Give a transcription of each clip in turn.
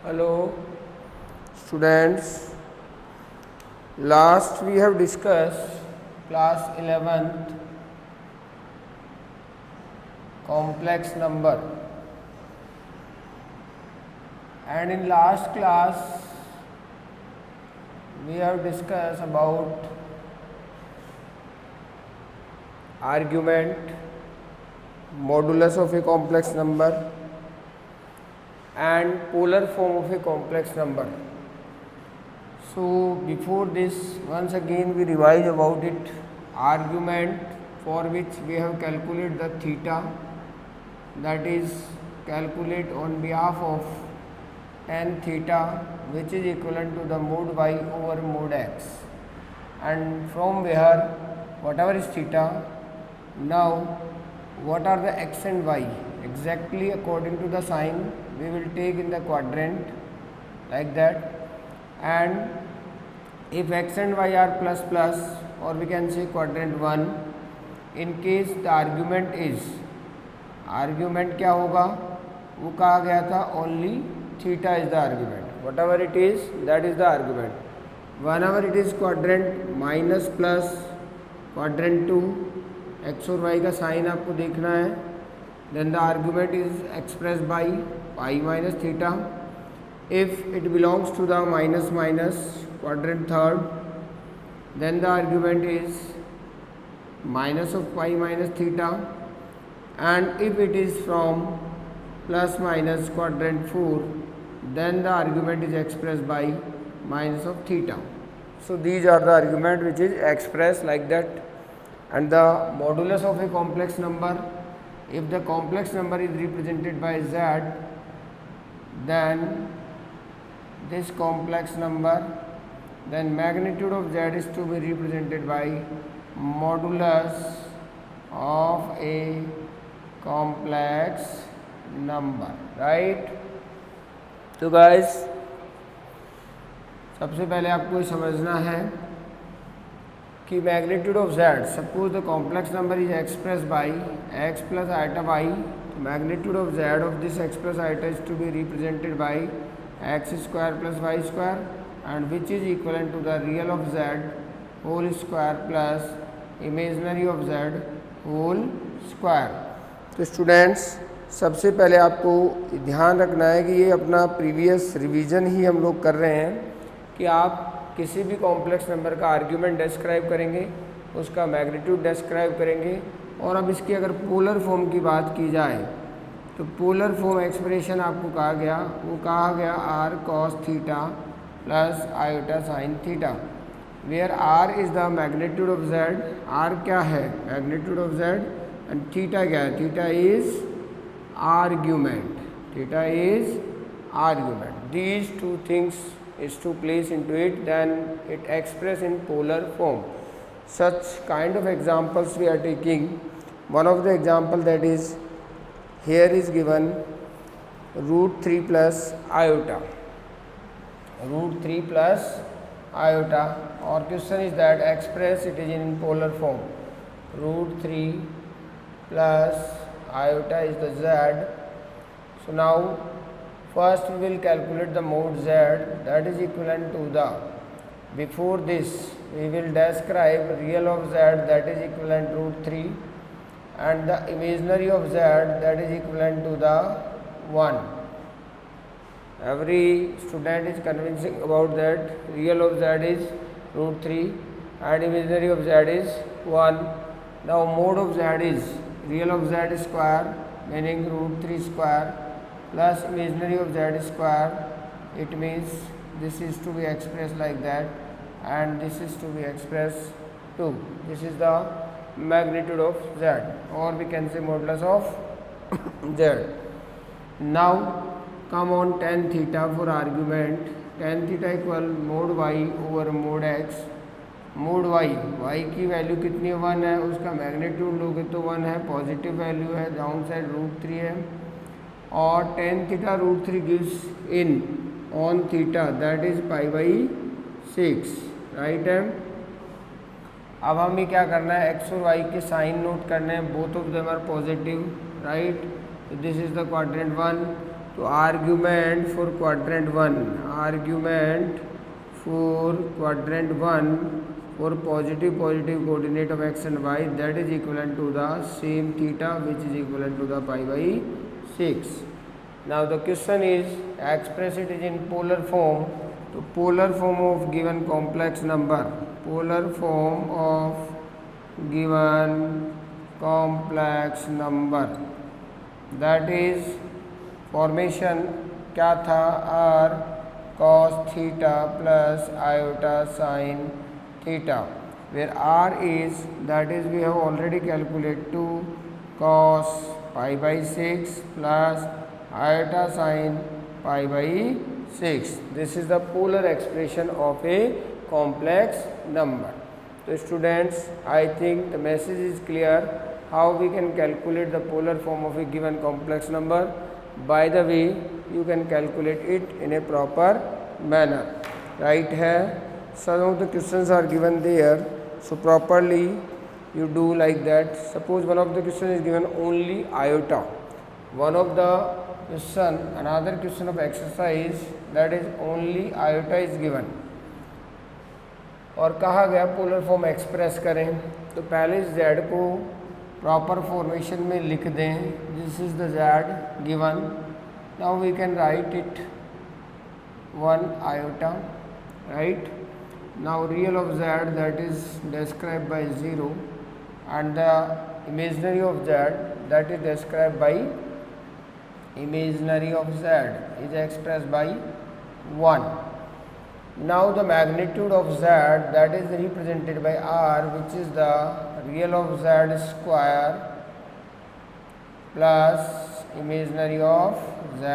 Hello students, last we have discussed class 11th complex number, and in last class we have discussed about argument, modulus of a complex number and polar form of a complex number. So before this, once again we revise about it. Argument, for which we have calculated the theta, that is calculate on behalf of tan theta, which is equivalent to the mod y over mod x, and from where whatever is theta, now what are the x and y, exactly according to the sign we will take in the quadrant, like that. And if x and y are plus plus, or we can say quadrant 1, in case the argument is, argument क्या होगा, वो कहा गया था only theta is the argument, whatever it is that is the argument. Whenever it is quadrant minus plus, quadrant 2, x और y का sign आपको देखना है, then the argument is expressed by pi minus theta. If it belongs to the minus minus, quadrant third, then the argument is minus of pi minus theta, and if it is from plus minus, quadrant 4, then the argument is expressed by minus of theta. So these are the argument which is expressed like that. And the modulus of a complex number, if the complex number is represented by z, then this complex number, then magnitude of z is to be represented by modulus of a complex number, right? तो guys, सबसे पहले आपको ये समझना है कि magnitude of z, suppose the complex number is expressed by x plus iota y, magnitude of z of this x plus iota is to be represented by x square plus y square, and which is equivalent to the real of z whole square plus imaginary of z whole square. तो students, सबसे पहले आपको ध्यान रखना है कि ये अपना प्रीवियस रिवीजन ही हम लोग कर रहे हैं कि आप किसी भी कॉम्प्लेक्स नंबर का आर्ग्यूमेंट डिस्क्राइब करेंगे, उसका मैग्नीट्यूड डिस्क्राइब करेंगे, और अब इसकी अगर पोलर फॉर्म की बात की जाए तो पोलर फॉर्म एक्सप्रेशन आपको कहा गया, वो कहा गया r cos theta plus iota sine theta, where r is the magnitude of z. R क्या है? Magnitude of z. And theta क्या है? Theta is argument. Theta is argument. These two things is to place into it, then it express in polar form. Such kind of examples we are taking. One of the example that is here is given root 3 plus iota. Root 3 plus iota, or question is that express it is in polar form. Root 3 plus iota is the z. So now first we will calculate the mod z, that is equivalent to the, before this we will describe real of z, that is equivalent to root 3, and the imaginary of z, that is equivalent to the 1. Every student is convincing about that. Real of z is root 3 and imaginary of z is 1. Now mod of z is real of z square, meaning root 3 square, plus imaginary of z square. It means this is to be expressed like that, and this is to be expressed too. This is the magnitude of z, or we can say modulus of z. Now come on tan theta for argument. Tan theta equal mod y over mod x. mod y, y की value कितनी 1 है, उसका magnitude लोगे तो 1 है, positive value है, down side root 3 है, और tan theta root 3 gives in on theta, that is pi by 6, right है. अब हमें क्या करना है, x और y के साइन नोट करने हैं, both of them are positive, right. This is the quadrant 1. तो argument for quadrant 1, argument for quadrant 1 for positive coordinate of x and y, that is equivalent to the same theta which is equivalent to the pi by 6. Now the question is express it is in polar form. तो polar form of given complex number, polar form of given complex number, that is formation क्या था, r cos theta plus iota sin theta, where r is, that is we have already calculated 2 cos pi by 6 plus iota sin pi by 6. This is the polar expression of a complex number. So students, I think the message is clear how we can calculate the polar form of a given complex number. By the way, you can calculate it in a proper manner, right? है some of the questions are given there, so properly you do like that. Suppose one of the question is given only iota, one of the question, another question of exercise, that is only iota is given और कहा गया polar form express करें, तो पहले z को proper formation में लिख दें. This is the z given. Now we can write it 1 iota, right? Now real of z, that is described by 0, and the imaginary of z, that is described by, imaginary of z is expressed by 1. Now the magnitude of z, that is represented by r, which is the real of z square plus imaginary of z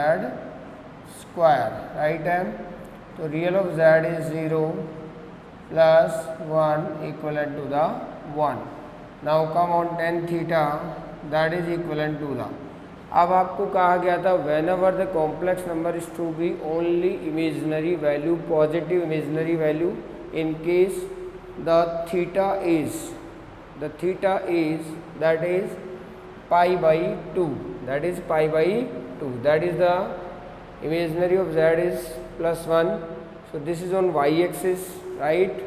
square, right? So real of z is 0 plus 1 equivalent to the 1. Now come on tan theta, that is equivalent to the, अब आपको कहा गया था whenever the complex number is to be only imaginary value, positive imaginary value, in case the theta is, that is pi by 2, that is pi by 2, that is the imaginary of z is plus 1. So this is on y axis, right?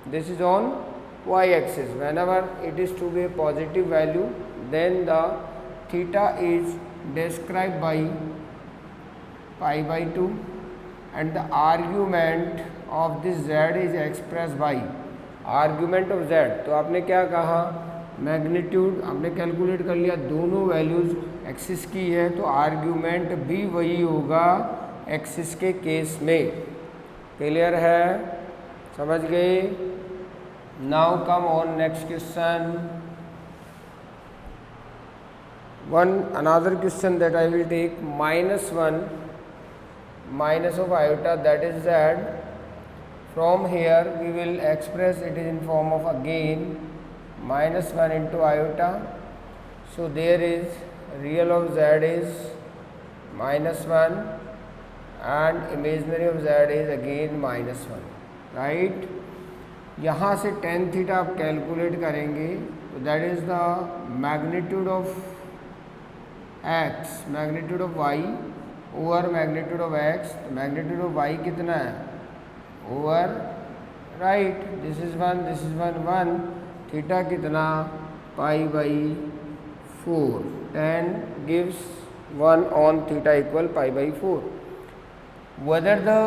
This is on y axis. Whenever it is to be a positive value, then the theta is described by pi by 2, and the argument of this z is expressed by argument of z. तो आपने क्या कहा, magnitude आपने calculate कर लिया, दोनों values axis की है, तो आर्ग्यूमेंट भी वही होगा एक्सिस के केस में. क्लियर है, समझ गए? Now come on next question. One another question that I will take, -1 minus of iota, that is z. From here we will express it in form of again -1 into iota. So there is real of z is -1 and imaginary of z is again -1, right? यहाँ से tan theta आप calculate करेंगे, तो that is the magnitude of x, magnitude of y over magnitude of x. Magnitude of y कितना है, over, right? This is 1, this is 1, 1. Theta कितना, pi by 4. tan gives 1 on theta equal pi by 4. Whether the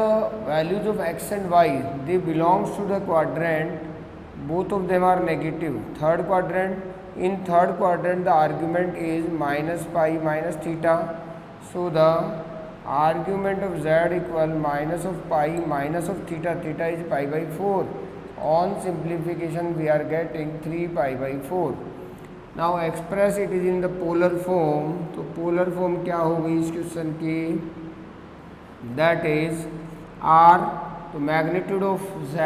values of x and y, they belongs to the quadrant, both of them are negative. Third quadrant, in third quadrant the argument is minus pi minus theta. So the argument of z equal minus of pi minus of theta, theta is pi by 4. On simplification we are getting 3 pi by 4. Now express it is in the polar form. तो polar form क्या होगी इस question की, that is are. तो magnitude of z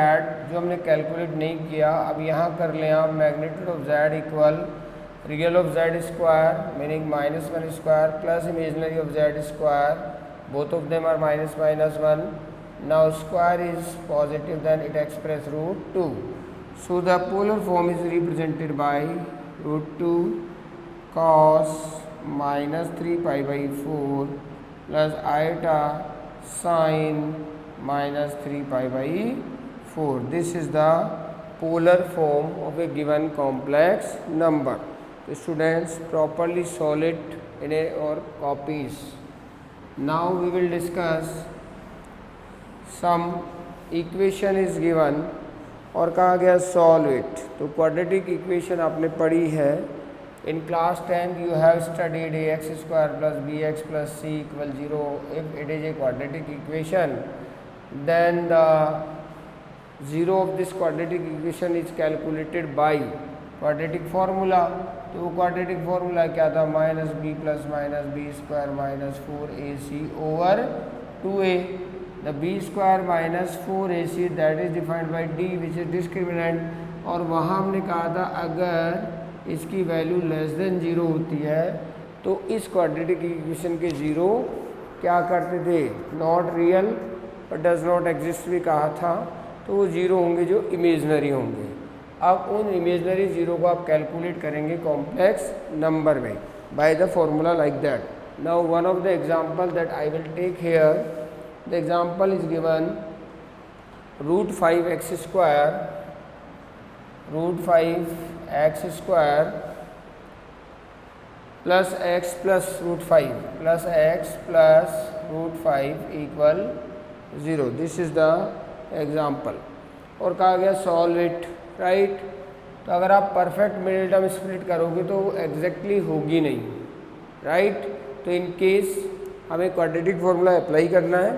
जो हमने calculate नहीं किया, अब यहाँ कर लें आप. Magnitude of z equal real of z square meaning -1 square plus imaginary of z square, both of them are -1. Now square is positive, then it express √2. So the polar form is represented by √2 cos -3 pi by 4 plus iota sine minus 3 pi by 4. This is the polar form of a given complex number. The students properly solve it in our copies. Now we will discuss some equation is given और कहा गया solve it. तो quadratic equation आपने पढ़ी है in class 10. You have studied ax square plus bx plus c equal 0. If it is a quadratic equation, then the zero of this quadratic equation is calculated by quadratic formula. तो वो quadratic formula क्या था? Minus b plus minus b square minus 4ac over 2a. The b square minus 4ac that is defined by d which is discriminant. और वहाँ हमने कहा था अगर इसकी वैल्यू लेस देन 0 होती है तो इस क्वाड्रेटिक इक्वेशन के 0 क्या करते थे? नॉट रियल और डज नॉट एग्जिस्ट भी कहा था. तो वो 0 होंगे जो इमेजनरी होंगे. अब उन इमेजनरी 0 को आप कैलकुलेट करेंगे कॉम्प्लेक्स नंबर में by the formula like that. Now one of the example that I will take here, the example is given √5x square plus x plus √5 plus x plus √5 equal 0. This is the example. और कहा गया solve it, right. तो अगर आप perfect middle term split करोगे तो वो exactly होगी नहीं, राइट. तो इन केस हमें क्वाड्रेटिक फॉर्मूला अप्लाई करना है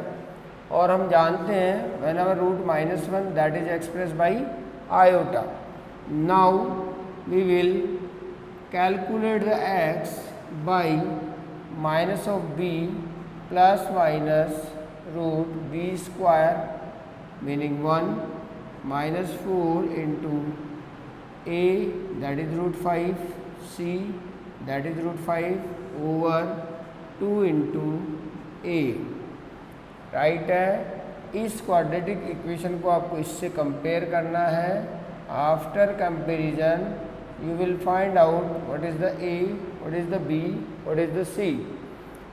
और हम जानते हैं whenever √-1 that is express by iota. Now we will calculate the x by minus of b plus minus √b square meaning 1 minus 4 into a that is √5 c that is √5 over 2 into a, right है. इस quadratic equation को आपको इससे compare करना है. After comparison you will find out what is the a, what is the b, what is the c.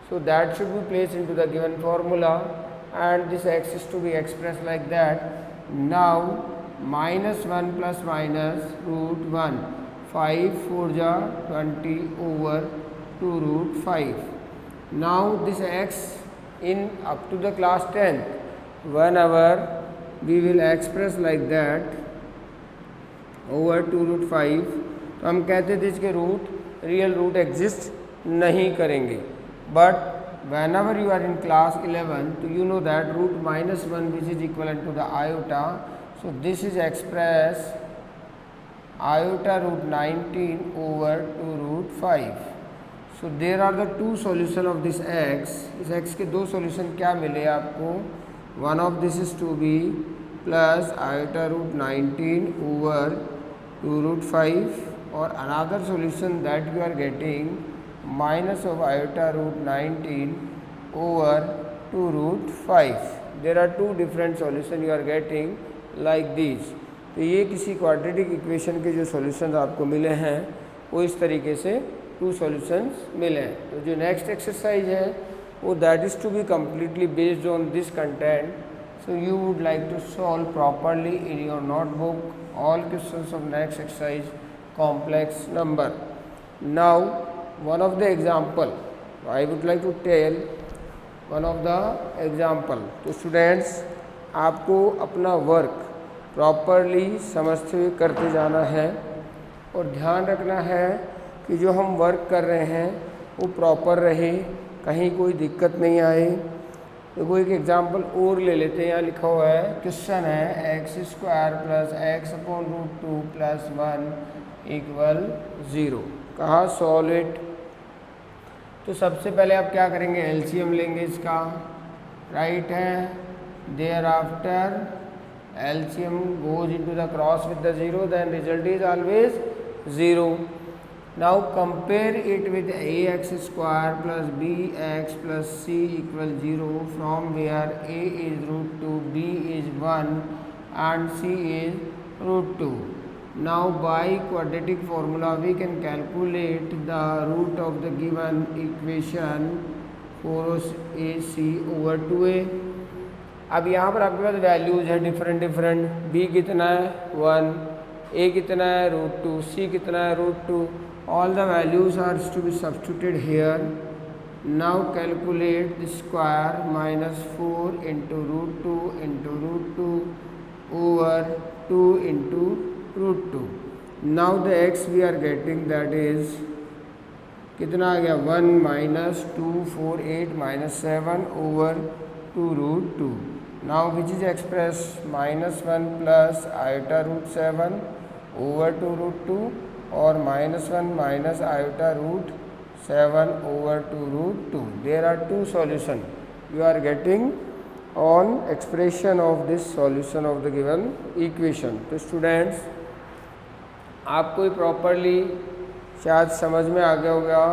So that should be placed into the given formula and this x is to be expressed like that. Now -1 plus minus √1, 5 4 ja 20 over 2 √5. Now this x in up to the class 10th, whenever we will express like that over 2 √5, तो हम कहते थे इसके root real root exist नहीं करेंगे. But whenever you are in class 11, so you know that √-1 which is equivalent to the iota. So this is expressed iota √19 over 2 √5. So there are the two solution of this x. इस x के दो solution क्या मिले आपको? One of this is to be plus iota √19 over 2 √5 or another solution that you are getting minus of iota √19 over 2 √5. There are two different solutions you are getting like these. तो ये किसी quadratic equation के जो solutions आपको मिले हैं वो इस तरीके से टू सॉल्यूशंस मिले हैं. तो जो नेक्स्ट एक्सरसाइज है वो that is to be completely based on this content. So you would like to solve properly in your notebook all questions of next exercise complex number. Now one of the example I would like to tell one of the example. तो students आपको अपना work properly समझते हुए करते जाना है और ध्यान रखना है कि जो हम वर्क कर रहे हैं वो प्रॉपर रहे, कहीं कोई दिक्कत नहीं आए. तो कोई एक एग्जांपल और ले लेते हैं. यहाँ लिखा हुआ है क्वेश्चन है x² plus x/√2 plus 1 equal 0. कहा सॉल्व इट. तो सबसे पहले आप क्या करेंगे? एलसीएम लेंगे इसका, राइट है. Thereafter LCM goes into the cross with the 0, then result is always 0. Now compare it with ax² plus bx plus c equal 0 from where a is √2, b is 1 and c is √2. Now by quadratic formula we can calculate the root of the given equation 4ac/2a। अब यहाँ पर आपके पास values है different, b कितना है 1, a कितना है √2, c कितना है √2। All the values are to be substituted here. Now calculate the square -4 into √2 into √2 over 2 into √2। Now the x we are getting that is कितना आ गया 1 - 2 4 8 -7 over 2√2। Now which is express -1 plus iota √7 over 2√2 और -1 minus iota √7 over 2√2। There are two solutions you are getting on expression of this solution of the given equation। तो students आपको properly शायद समझ में आ गया होगा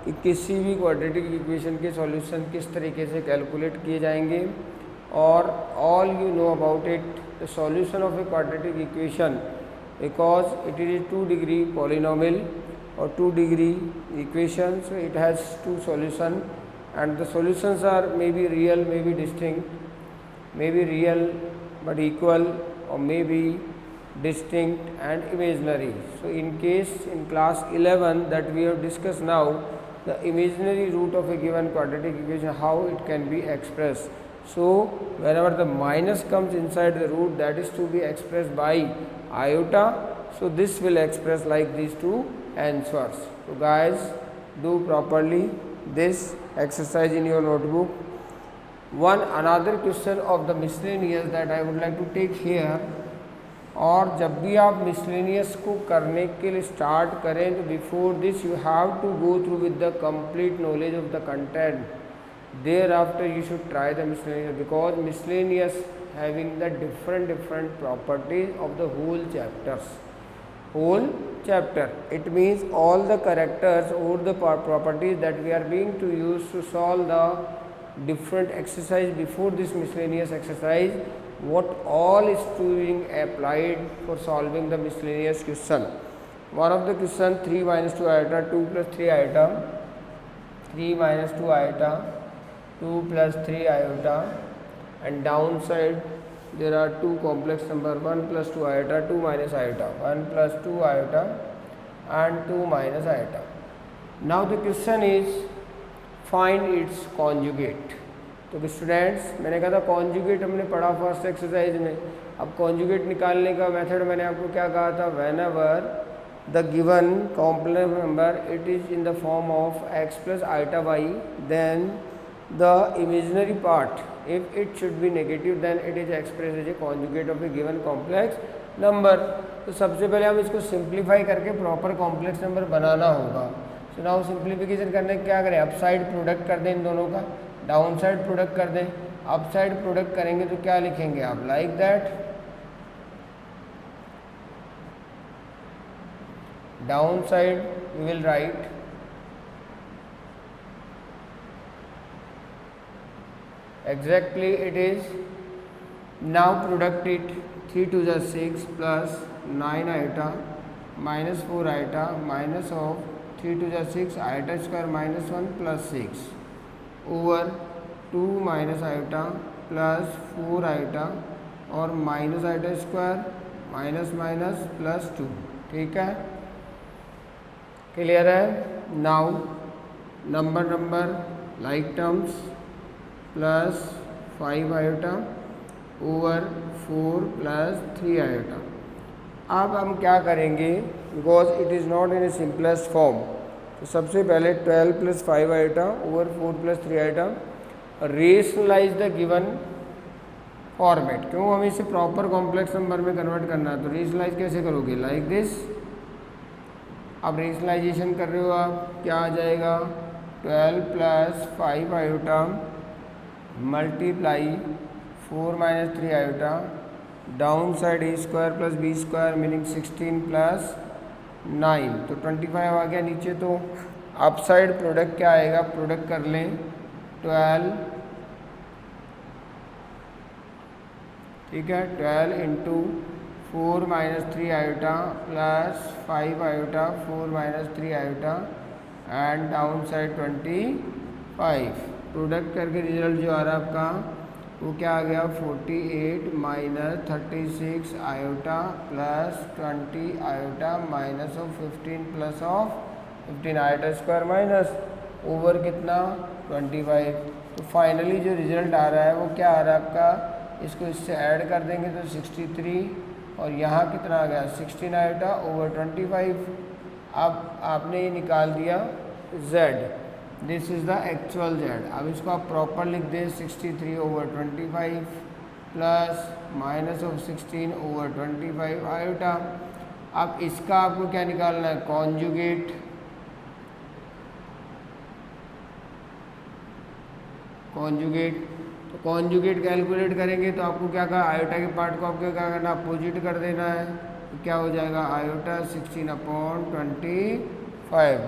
कि किसी भी क्वाड्रेटिक इक्वेशन के सॉल्यूशन किस तरीके से कैलकुलेट किए जाएंगे। और all you know about it the solution of a quadratic equation because it is a 2 degree polynomial or 2 degree equation, so it has two solutions and the solutions are maybe real, maybe distinct, maybe real but equal, or maybe distinct and imaginary। So in case in class 11 that we have discussed now, the imaginary root of a given quadratic equation, how it can be expressed। So whenever the minus comes inside the root, that is to be expressed by iota, so this will express like these two answers। So guys, do properly this exercise in your notebook। Another question of the miscellaneous that I would like to take here। और जब भी आप miscellaneous को करने के लिए start करें तो before this you have to go through with the complete knowledge of the content. Thereafter you should try the miscellaneous, because miscellaneous having the different properties of the whole chapter। It means all the characters or the properties that we are being to use to solve the different exercise before this miscellaneous exercise, what all is being applied for solving the miscellaneous question। One of the question 3 - 2 iota 2 + 3 iota, 3 - 2 iota 2 + 3 iota, and downside there are two complex number 1 + 2 iota 2 - iota, 1 + 2 iota and 2 - iota। Now the question is find its conjugate। तो students मैंने कहा था conjugate हमने पढ़ा first exercise में। अब conjugate निकालने का मेथड मैंने आपको क्या कहा था, whenever the given complex number it is in the form of x + iota y, then the imaginary part if it should be negative then it is expressed as a conjugate of a given complex number। तो सबसे पहले हम इसको simplify करके proper complex number बनाना होगा। So now simplification करने क्या करें, अप साइड प्रोडक्ट कर दें इन दोनों का, डाउन साइड प्रोडक्ट कर दें। अप साइड प्रोडक्ट करेंगे तो क्या लिखेंगे आप, like that down side we will write exactly it is। now product it 3 × 2 = 6 plus 9 iota minus 4 iota minus of 3 × 2 = 6 iota square minus 1 plus 6 over 2 minus iota plus 4 iota और minus iota square minus minus plus 2। ठीक है, clear है। now number like terms plus 5 iota over 4 plus 3 iota। अब हम क्या करेंगे, because it is not in A simplest form, तो सबसे पहले 12 + 5 iota over 4 + 3 iota rationalize the given format. क्यों, हमें इसे प्रॉपर कॉम्प्लेक्स नंबर में कन्वर्ट करना है, तो रेशनलाइज कैसे करोगे, लाइक दिस। अब रेशनलाइजेशन कर रहे हो आप, क्या आ जाएगा 12 + 5 iota multiply 4 - 3 iota, down side a² + b² meaning 16 + 9, तो 25 आ गया नीचे। तो अप साइड प्रोडक्ट क्या आएगा, प्रोडक्ट कर लें 12, ठीक है 12 × 4 - 3 iota plus 5 iota 4 - 3 iota and down side 25। Product करके रिजल्ट जो आ रहा है आपका वो क्या आ गया 48 minus 36 iota plus 20 iota minus of 15 plus of 15 iota square minus over कितना 25। तो फाइनली जो रिजल्ट आ रहा है वो क्या आ रहा है आपका, इसको इससे ऐड कर देंगे तो 63 और यहाँ कितना आ गया 16 आयोटा ओवर 25। अब आपने ये निकाल दिया z, this is the actual z। अब इसको आप प्रॉपर लिख दें 63 over 25 plus minus of 16 over 25 iota. अब इसका आपको क्या निकालना है कॉन्जुगेट, तो कॉन्जुगेट कैलकुलेट करेंगे तो आपको क्या कहा आयोटा के पार्ट को आपको क्या करना अपोजिट कर देना है, तो क्या हो जाएगा iota 16/25,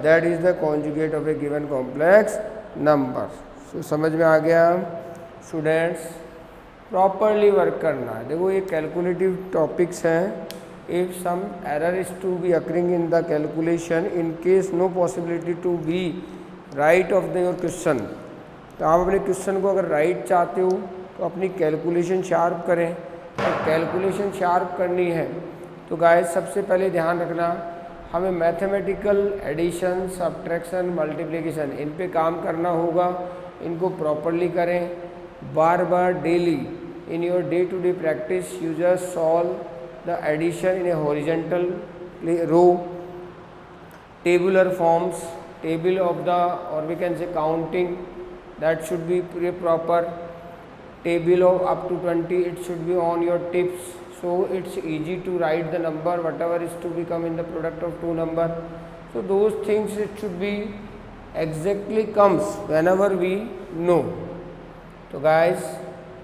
that is the conjugate of a given complex number. So समझ में आ गया स्टूडेंट्स, प्रॉपरली वर्क करना है। देखो ये कैलकुलेटिव टॉपिक्स हैं। If some error is to be occurring in the calculation in case no possibility to be right of the your question, तो आप अपने क्वेश्चन को अगर राइट चाहते हो तो अपनी कैलकुलेशन शार्प करें। तो कैलकुलेशन शार्प करनी है तो गाइस सबसे पहले ध्यान रखना हमें मैथमेटिकल एडिशन सब्ट्रैक्शन मल्टीप्लिकेशन इन पे काम करना होगा। इनको प्रॉपरली करें बार बार daily in your day to day practice. You just solve the addition in a horizontal row, tabular forms, table of the or we can say counting that should be proper, table of up to 20 it should be on your tips, so it's easy to write the number whatever is to become in the product of two number. So those things it should be exactly comes whenever we know. So guys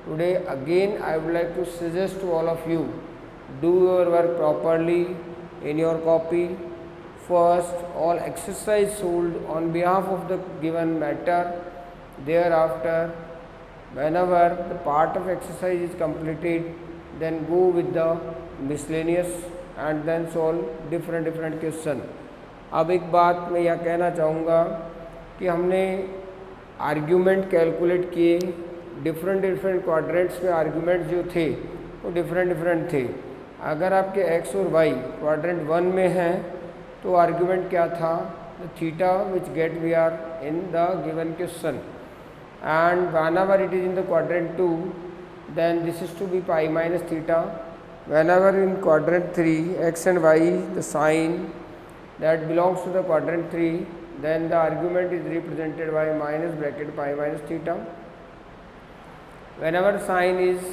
today again I would like to suggest to all of you, do your work properly in your copy. First all exercise solved on behalf of the given matter. Thereafter whenever the part of exercise is completed then go with the miscellaneous and then solve different question. अब एक बात मैं यह कहना चाहूँगा कि हमने argument calculate किए, डिफरेंट क्वाड्रेंट्स में आर्ग्यूमेंट जो थे वो डिफरेंट थे। अगर आपके x और y क्वाड्रेंट 1 में हैं तो आर्ग्यूमेंट क्या था the theta which get we are in the given question, and whenever it is in the quadrant 2 then this is to be pi minus theta. Whenever in quadrant 3 x and y the sign that belongs to the quadrant 3 then the argument is represented by minus bracket pi minus theta. Whenever sign is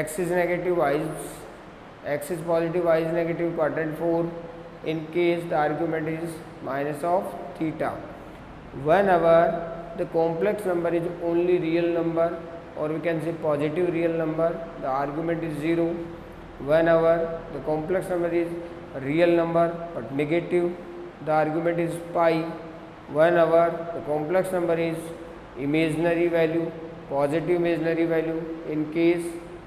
x is negative, x is positive, y is negative, quadrant 4 in case the argument is minus of theta. Whenever the complex number is only real number or we can say positive real number, the argument is 0. Whenever the complex number is real number but negative, the argument is pi. Whenever the complex number is imaginary value, positive imaginary value, in case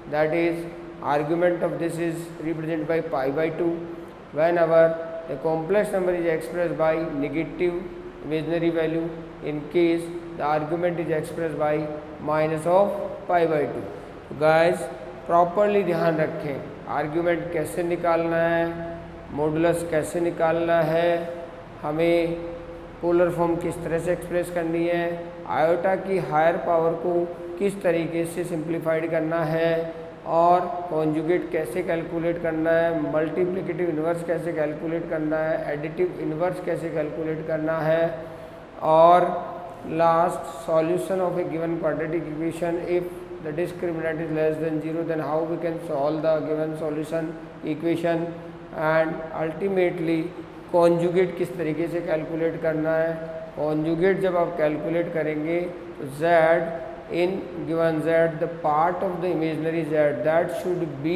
that is argument of this is represented by pi by 2. Whenever the complex number is expressed by negative imaginary value, in case the argument is expressed by minus of pi by 2. तो guys properly ध्यान रखें argument कैसे निकालना है, modulus कैसे निकालना है, हमें पोलर फॉर्म किस तरह से एक्सप्रेस करनी है, आयोटा की हायर पावर को किस तरीके से सिंप्लीफाइड करना है, और कॉन्जुगेट कैसे कैलकुलेट करना है, मल्टीप्लिकेटिव इन्वर्स कैसे कैलकुलेट करना है, एडिटिव इन्वर्स कैसे कैलकुलेट करना है, और last solution of a given quadratic equation if the discriminant is less than 0 then how we can solve the given solution equation, and ultimately conjugate किस तरीके से कैलकुलेट करना है। कॉन्जुगेट जब आप कैलकुलेट करेंगे तो z in given z, the part of the imaginary z that should be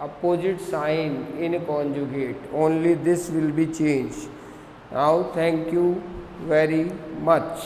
opposite sign in a conjugate, only this will be changed. Now thank you very much.